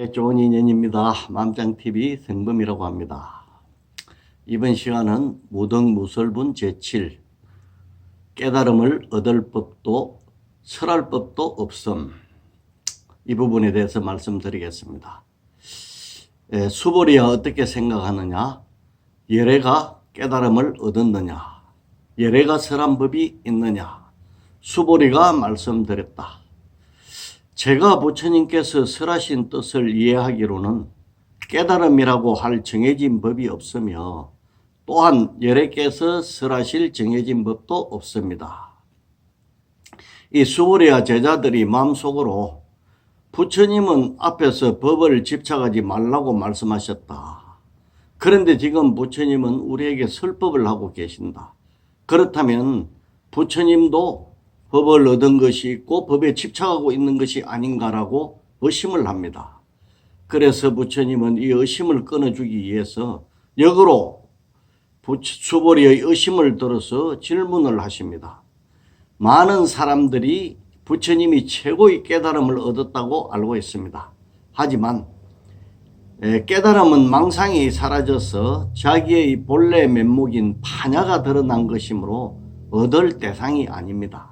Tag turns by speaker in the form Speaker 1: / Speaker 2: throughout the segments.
Speaker 1: 네, 좋은 인연입니다. 맘짱TV 생범이라고 합니다. 이번 시간은 무등무설분 제7 깨달음을 얻을 법도 설할 법도 없음, 이 부분에 대해서 말씀드리겠습니다. 수보리야 어떻게 생각하느냐? 열애가 깨달음을 얻었느냐? 열애가 설한 법이 있느냐? 수보리가 말씀드렸다. 제가 부처님께서 설하신 뜻을 이해하기로는 깨달음이라고 할 정해진 법이 없으며 또한 열애께서 설하실 정해진 법도 없습니다. 이 수보리와 제자들이 마음속으로 부처님은 앞에서 법을 집착하지 말라고 말씀하셨다. 그런데 지금 부처님은 우리에게 설법을 하고 계신다. 그렇다면 부처님도 법을 얻은 것이 있고 법에 집착하고 있는 것이 아닌가라고 의심을 합니다. 그래서 부처님은 이 의심을 끊어주기 위해서 역으로 수보리의 의심을 들어서 질문을 하십니다. 많은 사람들이 부처님이 최고의 깨달음을 얻었다고 알고 있습니다. 하지만 깨달음은 망상이 사라져서 자기의 본래 면목인 파냐가 드러난 것이므로 얻을 대상이 아닙니다.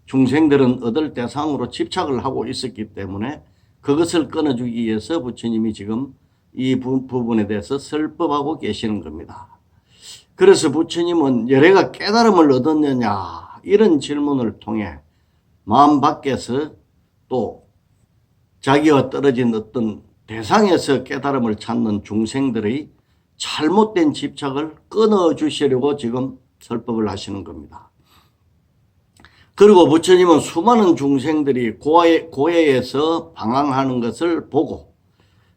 Speaker 1: 중생들은 얻을 대상으로 집착을 하고 있었기 때문에 그것을 끊어주기 위해서 부처님이 지금 이 부분에 대해서 설법하고 계시는 겁니다. 그래서 부처님은 열애가 깨달음을 얻었느냐 이런 질문을 통해 마음 밖에서 또 자기와 떨어진 어떤 대상에서 깨달음을 찾는 중생들의 잘못된 집착을 끊어주시려고 지금 설법을 하시는 겁니다. 그리고 부처님은 수많은 중생들이 고해에서 방황하는 것을 보고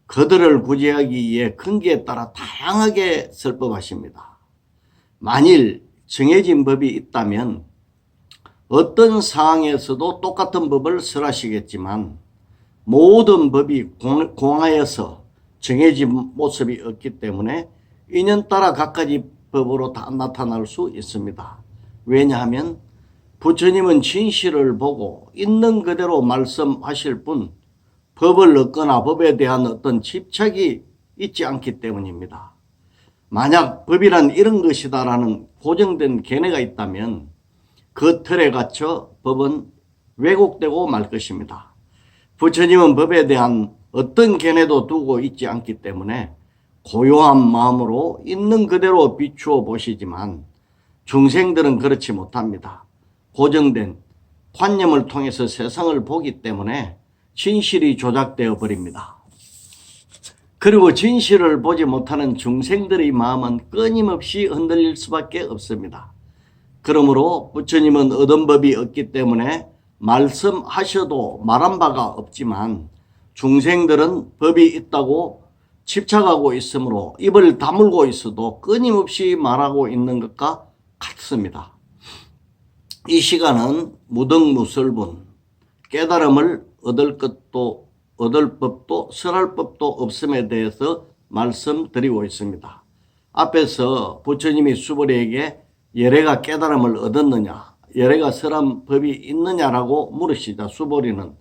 Speaker 1: 그들을 구제하기 위해 근기에 따라 다양하게 설법하십니다. 만일 정해진 법이 있다면 어떤 상황에서도 똑같은 법을 설하시겠지만 모든 법이 공하여서 정해진 모습이 없기 때문에 인연 따라 각가지 법으로 다 나타날 수 있습니다. 왜냐하면 부처님은 진실을 보고 있는 그대로 말씀하실 뿐 법을 얻거나 법에 대한 어떤 집착이 있지 않기 때문입니다. 만약 법이란 이런 것이다라는 고정된 견해가 있다면 그 틀에 갇혀 법은 왜곡되고 말 것입니다. 부처님은 법에 대한 어떤 견해도 두고 있지 않기 때문에 고요한 마음으로 있는 그대로 비추어 보시지만 중생들은 그렇지 못합니다. 고정된 관념을 통해서 세상을 보기 때문에 진실이 조작되어 버립니다. 그리고 진실을 보지 못하는 중생들의 마음은 끊임없이 흔들릴 수밖에 없습니다. 그러므로 부처님은 얻은 법이 없기 때문에 말씀하셔도 말한 바가 없지만 중생들은 법이 있다고 집착하고 있으므로 입을 다물고 있어도 끊임없이 말하고 있는 것과 같습니다. 이 시간은 무등무설분 깨달음을 얻을 법도 설할 법도 없음에 대해서 말씀드리고 있습니다. 앞에서 부처님이 수보리에게 열애가 깨달음을 얻었느냐, 열애가 설한 법이 있느냐라고 물으시자 수보리는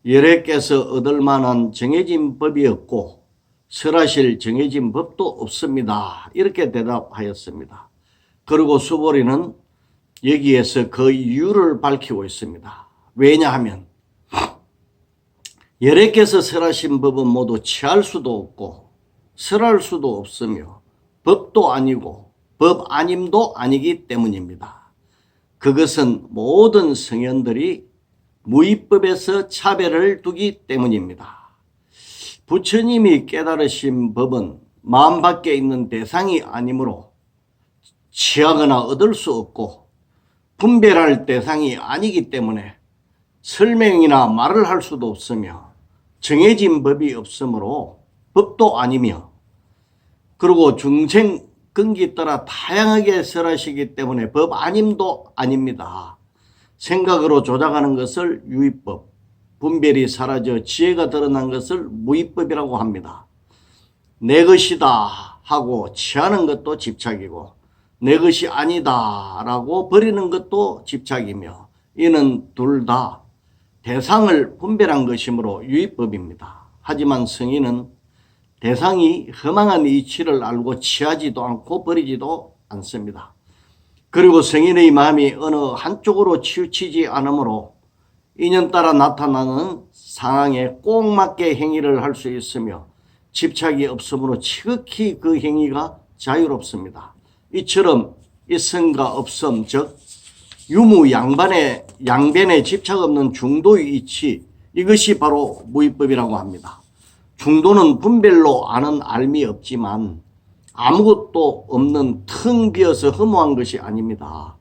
Speaker 1: 열애께서 얻을 만한 정해진 법이 없고 설하실 정해진 법도 없습니다. 이렇게 대답하였습니다. 그리고 수보리는 여기에서 그 이유를 밝히고 있습니다. 왜냐하면 열애께서 설하신 법은 모두 취할 수도 없고 설할 수도 없으며 법도 아니고 법 아님도 아니기 때문입니다. 그것은 모든 성현들이 무위법에서 차별을 두기 때문입니다. 부처님이 깨달으신 법은 마음 밖에 있는 대상이 아니므로 취하거나 얻을 수 없고 분별할 대상이 아니기 때문에 설명이나 말을 할 수도 없으며 정해진 법이 없으므로 법도 아니며 그리고 중생 근기 따라 다양하게 설하시기 때문에 법 아님도 아닙니다. 생각으로 조작하는 것을 유의법, 분별이 사라져 지혜가 드러난 것을 무의법이라고 합니다. 내 것이다 하고 취하는 것도 집착이고 내 것이 아니다 라고 버리는 것도 집착이며 이는 둘 다 대상을 분별한 것이므로 유의법입니다. 하지만 성인은 대상이 허망한 이치를 알고 취하지도 않고 버리지도 않습니다. 그리고 성인의 마음이 어느 한쪽으로 치우치지 않으므로 인연따라 나타나는 상황에 꼭 맞게 행위를 할 수 있으며 집착이 없으므로 지극히 그 행위가 자유롭습니다. 이처럼 있음과 없음, 즉 유무 양변에 집착 없는 중도의 이치, 이것이 바로 무위법이라고 합니다. 중도는 분별로 아는 알미 없지만 아무것도 없는 텅 비어서 허무한 것이 아닙니다.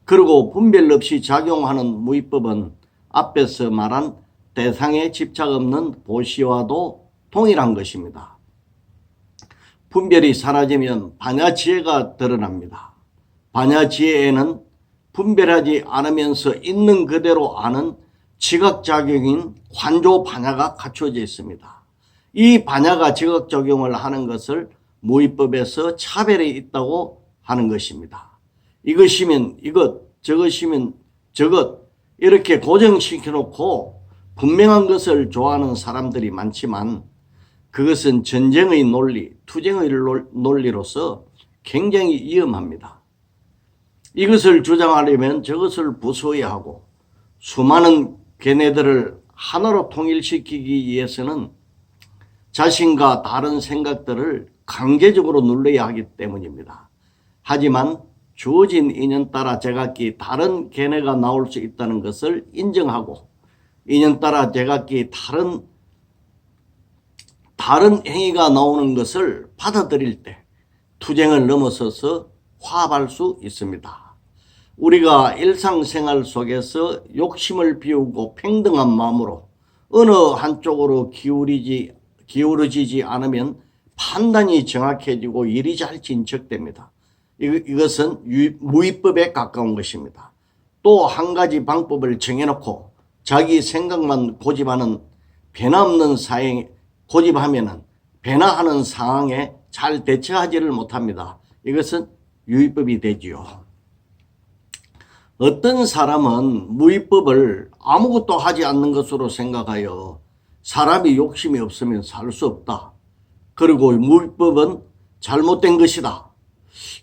Speaker 1: 그리고 분별 없이 작용하는 무위법은 앞에서 말한 대상에 집착 없는 보시와도 동일한 것입니다. 분별이 사라지면 반야지혜가 드러납니다. 반야지혜에는 분별하지 않으면서 있는 그대로 아는 지각작용인 관조반야가 갖춰져 있습니다. 이 반야가 지각작용을 하는 것을 무위법에서 차별이 있다고 하는 것입니다. 이것이면 이것, 저것이면 저것 이렇게 고정시켜 놓고 분명한 것을 좋아하는 사람들이 많지만 그것은 전쟁의 논리, 투쟁의 논리로서 굉장히 위험합니다. 이것을 주장하려면 저것을 부수어야 하고 수많은 걔네들을 하나로 통일시키기 위해서는 자신과 다른 생각들을 강제적으로 눌러야 하기 때문입니다. 하지만 주어진 인연 따라 제각기 다른 걔네가 나올 수 있다는 것을 인정하고 인연 따라 제각기 다른 행위가 나오는 것을 받아들일 때 투쟁을 넘어서서 화합할 수 있습니다. 우리가 일상생활 속에서 욕심을 비우고 평등한 마음으로 어느 한쪽으로 기울어지지 않으면 판단이 정확해지고 일이 잘 진척됩니다. 이것은 무위법에 가까운 것입니다. 또 한 가지 방법을 정해놓고 자기 생각만 고집하는 변화없는 사행에 고집하면은 변화하는 상황에 잘 대처하지를 못합니다. 이것은 유의법이 되지요. 어떤 사람은 무위법을 아무것도 하지 않는 것으로 생각하여 사람이 욕심이 없으면 살 수 없다. 그리고 무위법은 잘못된 것이다.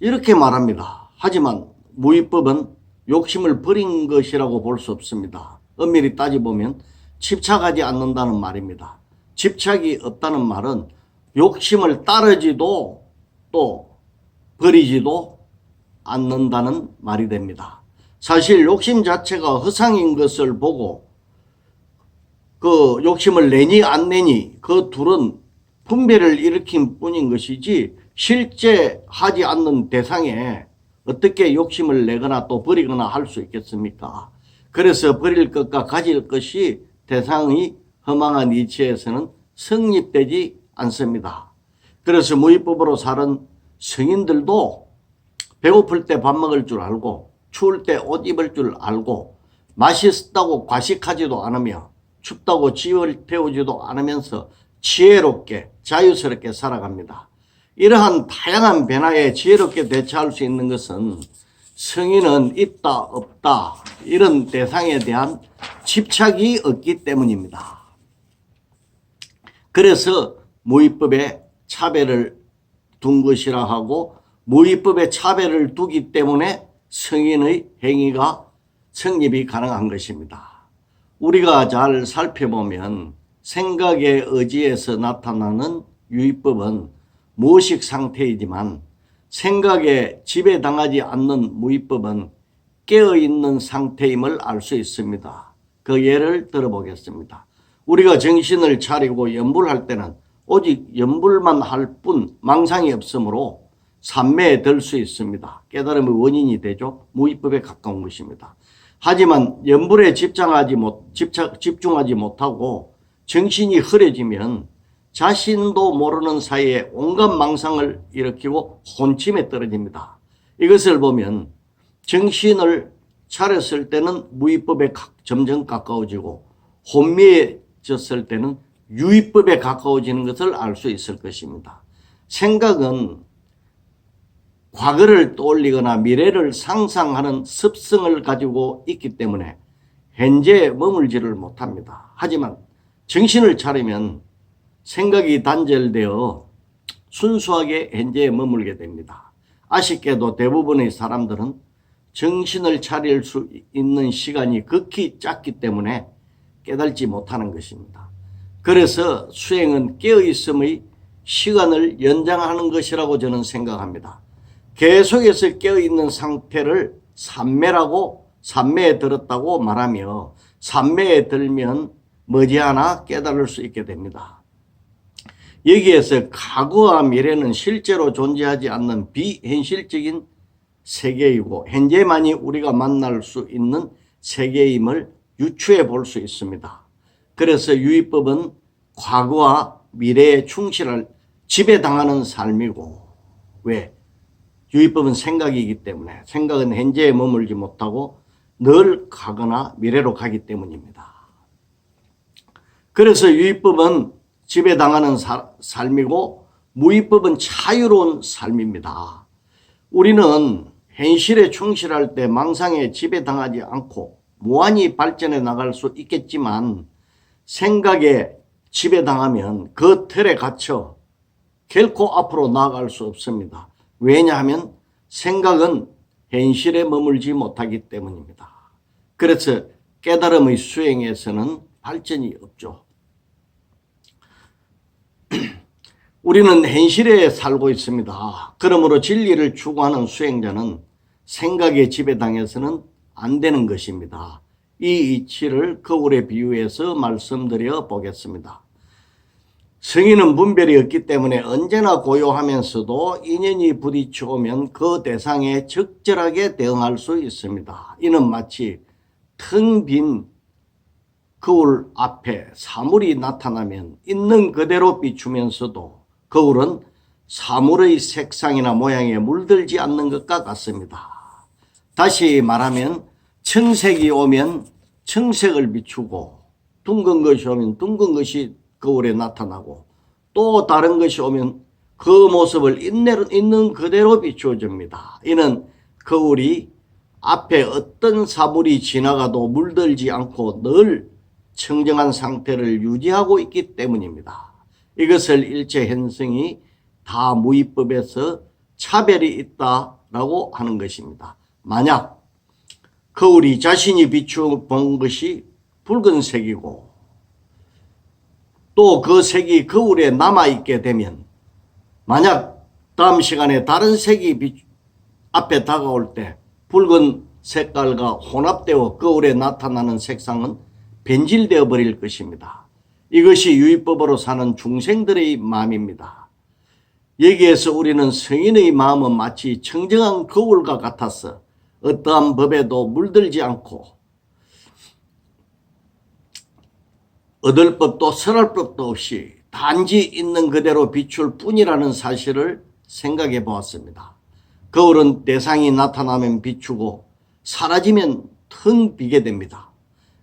Speaker 1: 이렇게 말합니다. 하지만 무위법은 욕심을 버린 것이라고 볼 수 없습니다. 엄밀히 따져보면 집착하지 않는다는 말입니다. 집착이 없다는 말은 욕심을 따르지도 또 버리지도 않는다는 말이 됩니다. 사실 욕심 자체가 허상인 것을 보고 그 욕심을 내니 안 내니 그 둘은 분별을 일으킨 뿐인 것이지 실제 하지 않는 대상에 어떻게 욕심을 내거나 또 버리거나 할 수 있겠습니까? 그래서 버릴 것과 가질 것이 대상의 허망한 이치에서는 성립되지 않습니다. 그래서 무위법으로 사는 성인들도 배고플 때 밥 먹을 줄 알고 추울 때 옷 입을 줄 알고 맛있다고 과식하지도 않으며 춥다고 지을 태우지도 않으면서 지혜롭게 자유스럽게 살아갑니다. 이러한 다양한 변화에 지혜롭게 대처할 수 있는 것은 성인은 있다 없다 이런 대상에 대한 집착이 없기 때문입니다. 그래서 무위법에 차별을 둔 것이라 하고 무위법에 차별을 두기 때문에 성인의 행위가 성립이 가능한 것입니다. 우리가 잘 살펴보면 생각의 의지에서 나타나는 유의법은 무의식 상태이지만 생각에 지배당하지 않는 무의법은 깨어있는 상태임을 알 수 있습니다. 그 예를 들어보겠습니다. 우리가 정신을 차리고 염불할 때는 오직 염불만 할 뿐 망상이 없으므로 산매에 들 수 있습니다. 깨달음의 원인이 되죠. 무의법에 가까운 것입니다. 하지만 염불에 집중하지 못하고 정신이 흐려지면 자신도 모르는 사이에 온갖 망상을 일으키고 혼침에 떨어집니다. 이것을 보면 정신을 차렸을 때는 무위법에 점점 가까워지고 혼미해졌을 때는 유의법에 가까워지는 것을 알 수 있을 것입니다. 생각은 과거를 떠올리거나 미래를 상상하는 습성을 가지고 있기 때문에 현재에 머물지를 못합니다. 하지만 정신을 차리면 생각이 단절되어 순수하게 현재에 머물게 됩니다. 아쉽게도 대부분의 사람들은 정신을 차릴 수 있는 시간이 극히 작기 때문에 깨달지 못하는 것입니다. 그래서 수행은 깨어있음의 시간을 연장하는 것이라고 저는 생각합니다. 계속해서 깨어있는 상태를 삼매에 들었다고 말하며 삼매에 들면 머지않아 깨달을 수 있게 됩니다. 여기에서 과거와 미래는 실제로 존재하지 않는 비현실적인 세계이고 현재만이 우리가 만날 수 있는 세계임을 유추해 볼 수 있습니다. 그래서 유의법은 과거와 미래에 충실할 지배당하는 삶이고, 왜? 유의법은 생각이기 때문에, 생각은 현재에 머물지 못하고 늘 가거나 미래로 가기 때문입니다. 그래서 유의법은 지배당하는 삶이고 무의법은 자유로운 삶입니다. 우리는 현실에 충실할 때 망상에 지배당하지 않고 무한히 발전해 나갈 수 있겠지만 생각에 지배당하면 그 틀에 갇혀 결코 앞으로 나아갈 수 없습니다. 왜냐하면 생각은 현실에 머물지 못하기 때문입니다. 그래서 깨달음의 수행에서는 발전이 없죠. 우리는 현실에 살고 있습니다. 그러므로 진리를 추구하는 수행자는 생각에 지배당해서는 안 되는 것입니다. 이 이치를 거울에 비유해서 말씀드려 보겠습니다. 성인은 분별이 없기 때문에 언제나 고요하면서도 인연이 부딪혀오면 그 대상에 적절하게 대응할 수 있습니다. 이는 마치 텅 빈 거울 앞에 사물이 나타나면 있는 그대로 비추면서도 거울은 사물의 색상이나 모양에 물들지 않는 것과 같습니다. 다시 말하면 청색이 오면 청색을 비추고 둥근 것이 오면 둥근 것이 거울에 나타나고 또 다른 것이 오면 그 모습을 있는 그대로 비추어줍니다. 이는 거울이 앞에 어떤 사물이 지나가도 물들지 않고 늘 청정한 상태를 유지하고 있기 때문입니다. 이것을 일체 현성이 다 무의법에서 차별이 있다라고 하는 것입니다. 만약 거울이 자신이 비추어본 것이 붉은색이고 또 그 색이 거울에 남아있게 되면 만약 다음 시간에 다른 색이 앞에 다가올 때 붉은 색깔과 혼합되어 거울에 나타나는 색상은 변질되어 버릴 것입니다. 이것이 유의법으로 사는 중생들의 마음입니다. 여기에서 우리는 성인의 마음은 마치 청정한 거울과 같아서 어떠한 법에도 물들지 않고 얻을 법도 설할 법도 없이 단지 있는 그대로 비출 뿐이라는 사실을 생각해 보았습니다. 거울은 대상이 나타나면 비추고 사라지면 텅 비게 됩니다.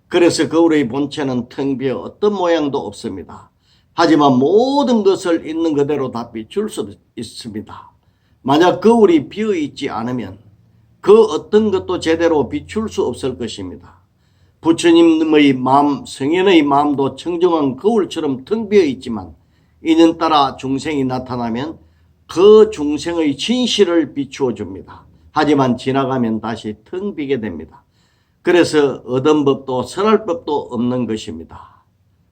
Speaker 1: 그래서 거울의 본체는 텅 비어 어떤 모양도 없습니다. 하지만 모든 것을 있는 그대로 다 비출 수 있습니다. 만약 거울이 비어 있지 않으면 그 어떤 것도 제대로 비출 수 없을 것입니다. 부처님의 마음, 성인의 마음도 청정한 거울처럼 텅 비어 있지만 인연 따라 중생이 나타나면 그 중생의 진실을 비추어 줍니다. 하지만 지나가면 다시 텅 비게 됩니다. 그래서 얻은 법도 설할 법도 없는 것입니다.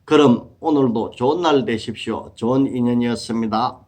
Speaker 1: 그럼 오늘도 좋은 날 되십시오. 좋은 인연이었습니다.